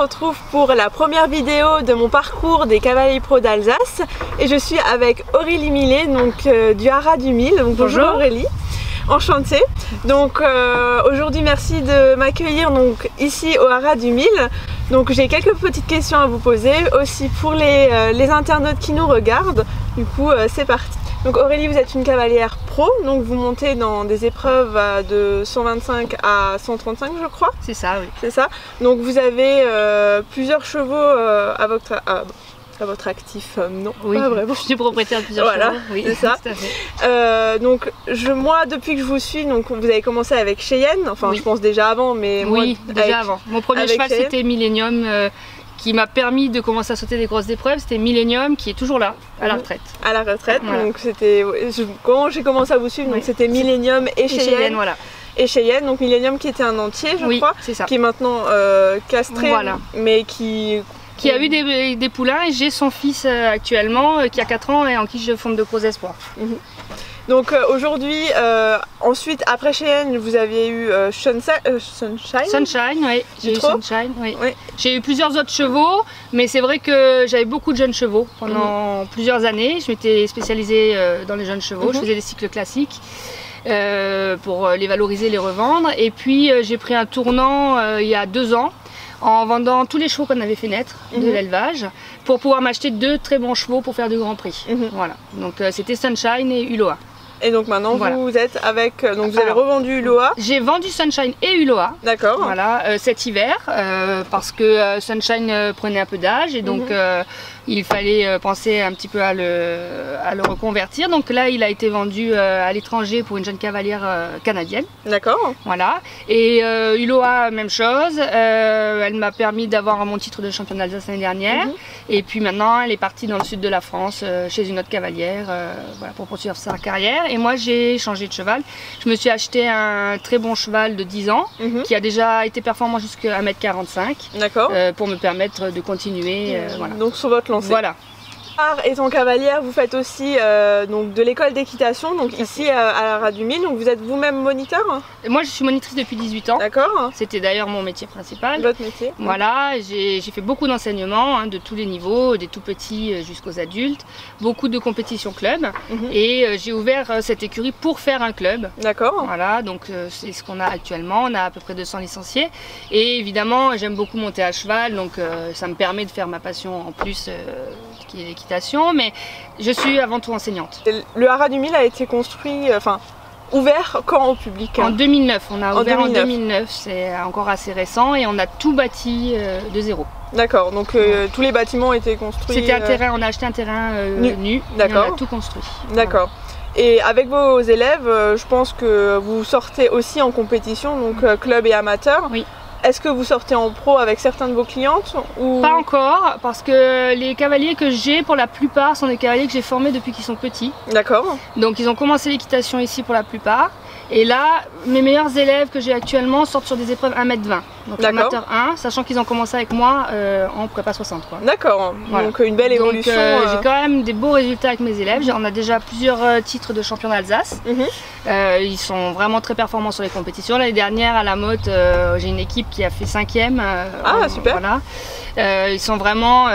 retrouve pour la première vidéo de mon parcours des Cavaliers Pro d'Alsace et je suis avec Aurélie Millet, donc du Haras du Mil. Donc, bonjour Aurélie, enchantée. Donc aujourd'hui merci de m'accueillir donc ici au Haras du Mil. Donc j'ai quelques petites questions à vous poser aussi pour les internautes qui nous regardent. Du coup c'est parti. Donc Aurélie, vous êtes une cavalière pro, donc vous montez dans des épreuves de 125 à 135 je crois. C'est ça, oui. C'est ça. Donc vous avez plusieurs chevaux à votre actif, non, oui, pas vraiment. Je suis propriétaire de plusieurs chevaux, oui, c'est ça. Tout à fait. Donc moi, depuis que je vous suis, donc vous avez commencé avec Cheyenne, enfin oui. Je pense déjà avant, mais oui, moi, déjà avant. Mon premier cheval c'était Millennium, qui m'a permis de commencer à sauter des grosses épreuves. C'était Millennium, qui est toujours là, à la retraite. À la retraite, voilà. Donc c'était quand j'ai commencé à vous suivre, donc c'était Millennium et Cheyenne. Voilà. Et Cheyenne, donc Millennium qui était un entier, je crois, ça. Qui est maintenant castré, voilà. Mais qui a eu des poulains, et j'ai son fils actuellement qui a 4 ans et en qui je fonde de gros espoirs. Donc aujourd'hui, ensuite après Cheyenne, vous aviez eu Sunshine. Sunshine, oui. J'ai eu Sunshine, oui. Oui. J'ai eu plusieurs autres chevaux, mais c'est vrai que j'avais beaucoup de jeunes chevaux pendant plusieurs années. Je m'étais spécialisée dans les jeunes chevaux, je faisais des cycles classiques. Pour les valoriser, les revendre. Et puis j'ai pris un tournant il y a 2 ans en vendant tous les chevaux qu'on avait fait naître de l'élevage pour pouvoir m'acheter 2 très bons chevaux pour faire du Grand Prix. Voilà. Donc c'était Sunshine et Uloa. Et donc maintenant vous êtes avec, donc vous avez revendu Uloa. J'ai vendu Sunshine et Uloa. D'accord. Voilà, cet hiver parce que Sunshine prenait un peu d'âge et donc il fallait penser un petit peu à le reconvertir. Donc là il a été vendu à l'étranger pour une jeune cavalière canadienne. D'accord. Voilà. Et Uloa, même chose. Elle m'a permis d'avoir mon titre de championne d'Alsace l'année dernière. Et puis maintenant elle est partie dans le sud de la France chez une autre cavalière voilà, pour poursuivre sa carrière. Et moi j'ai changé de cheval. Je me suis acheté un très bon cheval de 10 ans qui a déjà été performant jusqu'à 1m45. D'accord. Pour me permettre de continuer. Voilà. Donc sur votre lancée. Voilà. Étant cavalière, vous faites aussi donc de l'école d'équitation, donc ici à Haras du Mil. Donc vous êtes vous-même moniteur? Moi je suis monitrice depuis 18 ans. D'accord. C'était d'ailleurs mon métier principal. Votre métier. Voilà, j'ai fait beaucoup d'enseignements de tous les niveaux, des tout petits jusqu'aux adultes, beaucoup de compétitions club et j'ai ouvert cette écurie pour faire un club. D'accord. Voilà, donc c'est ce qu'on a actuellement, on a à peu près 200 licenciés et évidemment j'aime beaucoup monter à cheval, donc ça me permet de faire ma passion en plus qui est l'équitation, mais je suis avant tout enseignante. Le Haras du Mil a été construit, ouvert quand au public? En 2009, on a ouvert en 2009, c'est encore assez récent et on a tout bâti de zéro. D'accord, donc tous les bâtiments étaient construits? C'était un terrain, on a acheté un terrain nu, et on a tout construit. D'accord. Et avec vos élèves, je pense que vous sortez aussi en compétition, donc club et amateur. Oui. Est-ce que vous sortez en pro avec certains de vos clientes ou... Pas encore, parce que les cavaliers que j'ai, pour la plupart, sont des cavaliers que j'ai formés depuis qu'ils sont petits. D'accord. Donc ils ont commencé l'équitation ici pour la plupart. Et là, mes meilleurs élèves que j'ai actuellement sortent sur des épreuves 1m20. Donc amateur 1, sachant qu'ils ont commencé avec moi en prépa 60. D'accord, voilà. Donc une belle évolution. J'ai quand même des beaux résultats avec mes élèves. On a déjà plusieurs titres de champion d'Alsace. Ils sont vraiment très performants sur les compétitions. L'année dernière à la Motte, j'ai une équipe qui a fait 5e. Super. Voilà. Ils sont vraiment,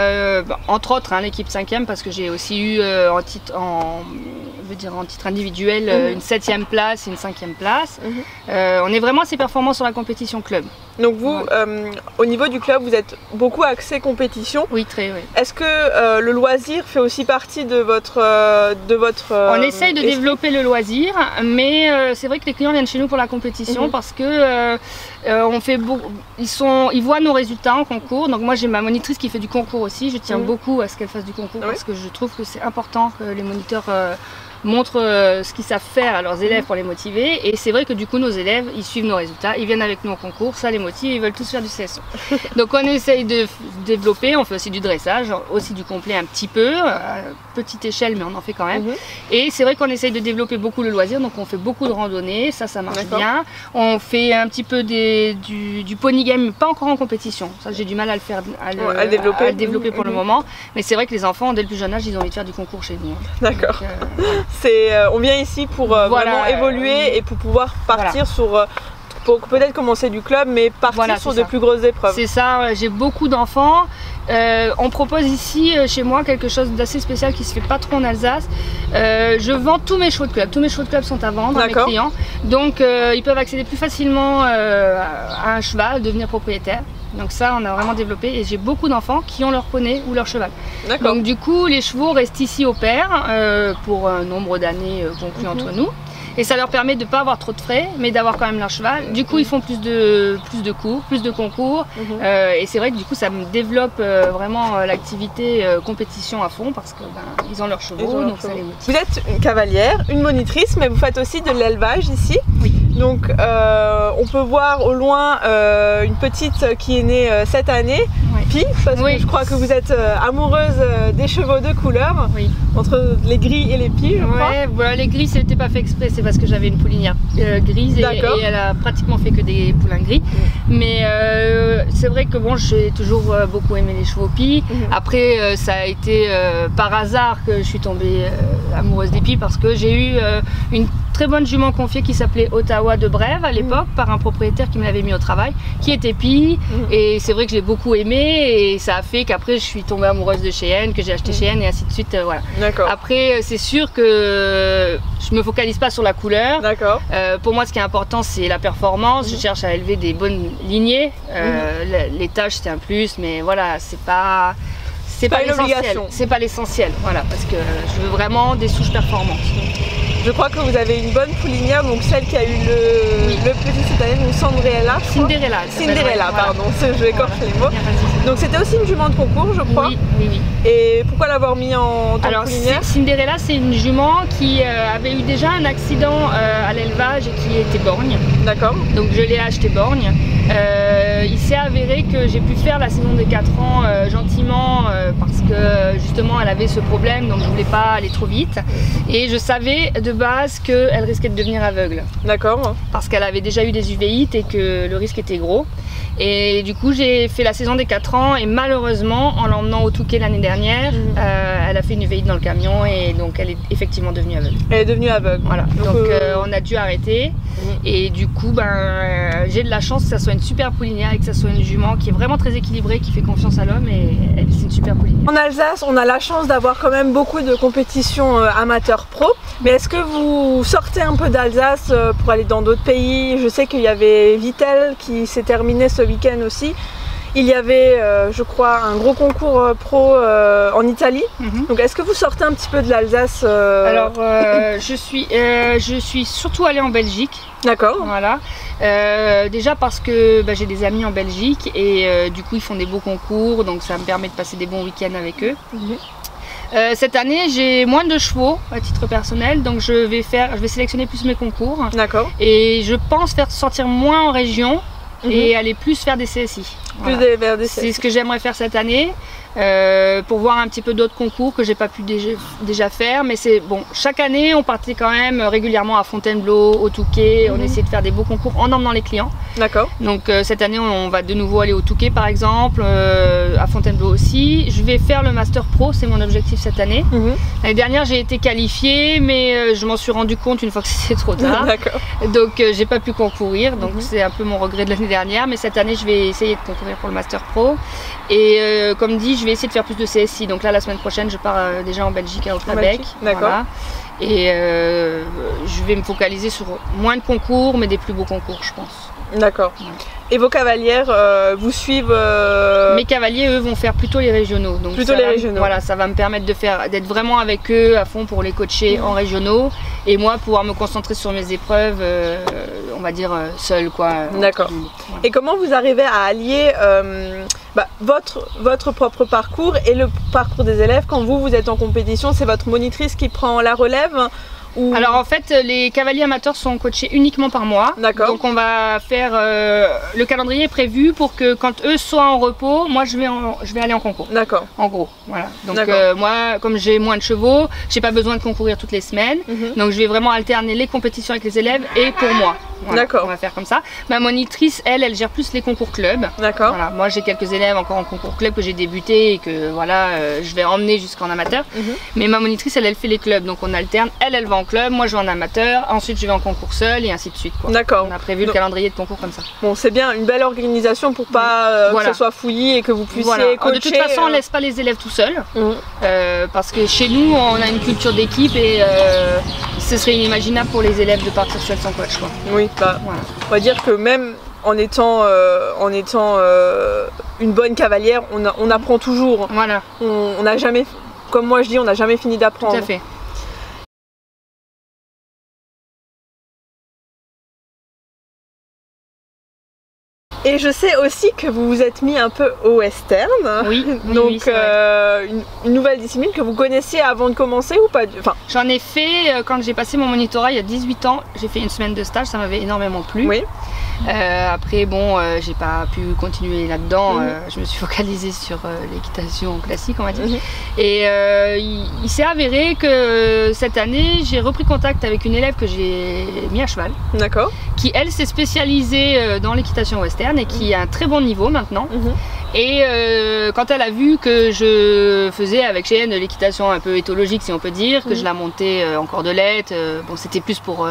entre autres, l'équipe 5e, parce que j'ai aussi eu en titre individuel une 7e place et une 5e place. On est vraiment assez performants sur la compétition club. Donc vous, au niveau du club, vous êtes beaucoup axé compétition. Oui, très, oui. Est-ce que le loisir fait aussi partie de votre On essaye de développer le loisir, mais c'est vrai que les clients viennent chez nous pour la compétition parce que on fait ils voient nos résultats en concours. Donc moi j'ai ma monitrice qui fait du concours aussi. Je tiens beaucoup à ce qu'elle fasse du concours parce que je trouve que c'est important que les moniteurs montrent ce qu'ils savent faire à leurs élèves pour les motiver. Et c'est vrai que du coup nos élèves, ils suivent nos résultats, ils viennent avec nous en concours, ça les motive, ils veulent tous faire du CSO. Donc on essaye de développer, on fait aussi du dressage, aussi du complet un petit peu, à petite échelle mais on en fait quand même. Et c'est vrai qu'on essaye de développer beaucoup le loisir, donc on fait beaucoup de randonnées, ça marche bien. On fait un petit peu du pony game, mais pas encore en compétition. Ça j'ai du mal à le faire, à le développer pour le moment. Mais c'est vrai que les enfants, dès le plus jeune âge, ils ont envie de faire du concours chez nous. D'accord. On vient ici pour vraiment évoluer et pour pouvoir partir sur pour peut-être commencer du club, mais partir sur de plus grosses épreuves. C'est ça, j'ai beaucoup d'enfants. On propose ici chez moi quelque chose d'assez spécial qui se fait pas trop en Alsace. Je vends tous mes chevaux de club. Tous mes chevaux de club sont à vendre à mes clients. Donc ils peuvent accéder plus facilement à un cheval, devenir propriétaire. Donc ça, on a vraiment développé et j'ai beaucoup d'enfants qui ont leur poney ou leur cheval. Donc du coup, les chevaux restent ici au père pour un nombre d'années conclu entre nous. Et ça leur permet de ne pas avoir trop de frais, mais d'avoir quand même leur cheval. Du coup, ils font plus de cours, plus de concours. Et c'est vrai que du coup, ça me développe vraiment l'activité compétition à fond parce qu'ils ont leurs chevaux, donc ça les motive. Vous êtes une cavalière, une monitrice, mais vous faites aussi de l'élevage ici. Oui. Donc, on peut voir au loin une petite qui est née cette année, Pi, parce que je crois que vous êtes amoureuse des chevaux de couleur, entre les gris et les Pi, je crois. Ouais, voilà, les gris, c'était pas fait exprès, c'est parce que j'avais une poulinière grise et elle a pratiquement fait que des poulains gris. Mais c'est vrai que bon, j'ai toujours beaucoup aimé les chevaux Pi. Après, ça a été par hasard que je suis tombée amoureuse des Pi parce que j'ai eu une très bonne jument confiée qui s'appelait Ottawa de Brève à l'époque par un propriétaire qui me l'avait mis au travail, qui était Pi. Et c'est vrai que je l'ai beaucoup aimé et ça a fait qu'après je suis tombée amoureuse de Cheyenne, que j'ai acheté Cheyenne et ainsi de suite. Voilà. Après, c'est sûr que je me focalise pas sur la couleur. Pour moi, ce qui est important, c'est la performance. Je cherche à élever des bonnes lignées. Les tâches, c'est un plus, mais voilà, c'est pas l'essentiel. C'est pas l'essentiel, voilà, parce que je veux vraiment des souches performantes. Je crois que vous avez une bonne poulinière, donc celle qui a eu le petit cette année, donc Cinderella. Cinderella, pardon, je vais écorcher les mots. Donc c'était aussi une jument de concours, je crois. Oui. Et pourquoi l'avoir mis en tant que poulinière? Cinderella, c'est une jument qui avait eu déjà un accident à l'élevage et qui était borgne. Donc je l'ai acheté borgne. Il s'est avéré que j'ai pu faire la saison des 4 ans gentiment parce que justement elle avait ce problème, donc je voulais pas aller trop vite. Et je savais de base qu'elle risquait de devenir aveugle. Parce qu'elle avait déjà eu des uvéites et que le risque était gros. Et du coup j'ai fait la saison des 4 ans et malheureusement en l'emmenant au Touquet l'année dernière, elle a fait une uvéite dans le camion et donc elle est effectivement devenue aveugle. Elle est devenue aveugle. Voilà. Donc on a dû arrêter et du coup j'ai de la chance que ça soit une super poulinière et que ça soit une jument qui est vraiment très équilibrée, qui fait confiance à l'homme et c'est une super poulinière. En Alsace, on a la chance d'avoir quand même beaucoup de compétitions amateurs pro, mais est-ce que vous sortez un peu d'Alsace pour aller dans d'autres pays? Je sais qu'il y avait Vittel qui s'est terminé ce week-end aussi. Il y avait, je crois, un gros concours pro en Italie. Donc, est-ce que vous sortez un petit peu de l'Alsace Alors, je suis surtout allée en Belgique. Voilà. Déjà parce que j'ai des amis en Belgique et du coup, ils font des beaux concours, donc ça me permet de passer des bons week-ends avec eux. Cette année, j'ai moins de chevaux à titre personnel, donc je vais sélectionner plus mes concours. Et je pense faire sortir moins en région. Et aller plus faire des CSI. C'est ce que j'aimerais faire cette année pour voir un petit peu d'autres concours que j'ai pas pu déjà faire. Mais c'est bon, chaque année on partait quand même régulièrement à Fontainebleau, au Touquet. On essayait de faire des beaux concours en emmenant les clients. Donc cette année on va de nouveau aller au Touquet par exemple, à Fontainebleau aussi. Je vais faire le Master Pro, c'est mon objectif cette année. L'année dernière j'ai été qualifiée mais je m'en suis rendu compte une fois que c'était trop tard. Donc j'ai pas pu concourir, donc c'est un peu mon regret de l'année dernière. Mais cette année je vais essayer de concourir pour le Master Pro. Et comme dit, je vais essayer de faire plus de CSI. Donc là la semaine prochaine je pars déjà en Belgique à Otrabec. Et je vais me focaliser sur moins de concours mais des plus beaux concours je pense. Et vos cavalières vous suivent Mes cavaliers, eux, vont faire plutôt les régionaux. Donc voilà, ça va me permettre d'être vraiment avec eux à fond pour les coacher en régionaux. Et moi, pouvoir me concentrer sur mes épreuves, on va dire, seule, quoi. Et comment vous arrivez à allier votre propre parcours et le parcours des élèves quand vous êtes en compétition? C'est votre monitrice qui prend la relève? Alors en fait, les cavaliers amateurs sont coachés uniquement par moi. Donc on va faire le calendrier est prévu pour que quand eux soient en repos, moi je vais aller en concours. En gros, voilà. Donc moi, comme j'ai moins de chevaux, j'ai pas besoin de concourir toutes les semaines. Donc je vais vraiment alterner les compétitions avec les élèves et pour moi. Voilà, d'accord. On va faire comme ça. Ma monitrice, elle gère plus les concours club. D'accord. Voilà, moi j'ai quelques élèves encore en concours club que j'ai débuté et que voilà, je vais emmener jusqu'en amateur. Mais ma monitrice, elle fait les clubs, donc on alterne. Elle va en club, moi je vais en amateur, ensuite je vais en concours seul et ainsi de suite. D'accord. On a prévu le calendrier de concours comme ça. Bon, c'est bien, une belle organisation pour pas voilà. que ce soit fouillis et que vous puissiez coacher. De toute façon, on laisse pas les élèves tout seuls, parce que chez nous, on a une culture d'équipe et ce serait inimaginable pour les élèves de partir seul sans coach, quoi. Oui, bah, voilà. On va dire que même en étant une bonne cavalière, on apprend toujours. Voilà. On n'a jamais, comme moi je dis, on n'a jamais fini d'apprendre. Tout à fait. Et je sais aussi que vous vous êtes mis un peu au western. Oui. Donc oui, une nouvelle discipline que vous connaissiez avant de commencer ou pas? Enfin, j'en ai fait quand j'ai passé mon monitorat il y a 18 ans. J'ai fait une semaine de stage, ça m'avait énormément plu. Oui. Après bon, j'ai pas pu continuer là-dedans. Je me suis focalisée sur l'équitation classique, on va dire. Et il s'est avéré que cette année, j'ai repris contact avec une élève que j'ai mis à cheval. D'accord. Qui elle s'est spécialisée dans l'équitation western et qui a un très bon niveau maintenant. Et quand elle a vu que je faisais avec Cheyenne de l'équitation un peu éthologique, si on peut dire, que je la montais en cordelette, bon c'était plus pour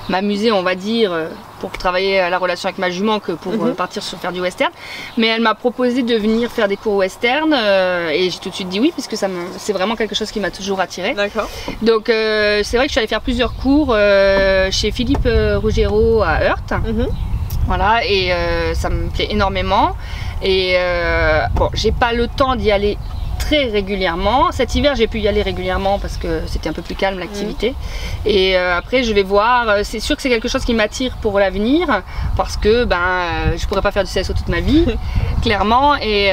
m'amuser, on va dire, pour travailler à la relation avec ma jument que pour partir sur faire du western. Mais elle m'a proposé de venir faire des cours western et j'ai tout de suite dit oui, puisque c'est vraiment quelque chose qui m'a toujours attirée. D'accord. Donc c'est vrai que je suis allée faire plusieurs cours chez Philippe Ruggiero à Heurt. Voilà, et ça me plaît énormément. Et bon, j'ai pas le temps d'y aller très régulièrement. Cet hiver, j'ai pu y aller régulièrement parce que c'était un peu plus calme l'activité. Et après, je vais voir. C'est sûr que c'est quelque chose qui m'attire pour l'avenir parce que je pourrais pas faire du CSO toute ma vie, clairement. Et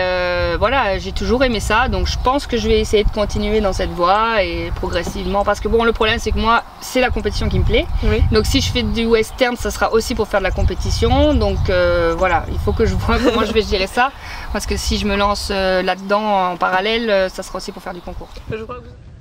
voilà, j'ai toujours aimé ça. Donc, je pense que je vais essayer de continuer dans cette voie et progressivement. Parce que bon, le problème, c'est que moi, c'est la compétition qui me plaît. Donc, si je fais du western, ça sera aussi pour faire de la compétition. Donc, voilà, il faut que je vois comment je vais gérer ça. Parce que si je me lance là-dedans en parallèle, ça sera aussi pour faire du concours. Je crois que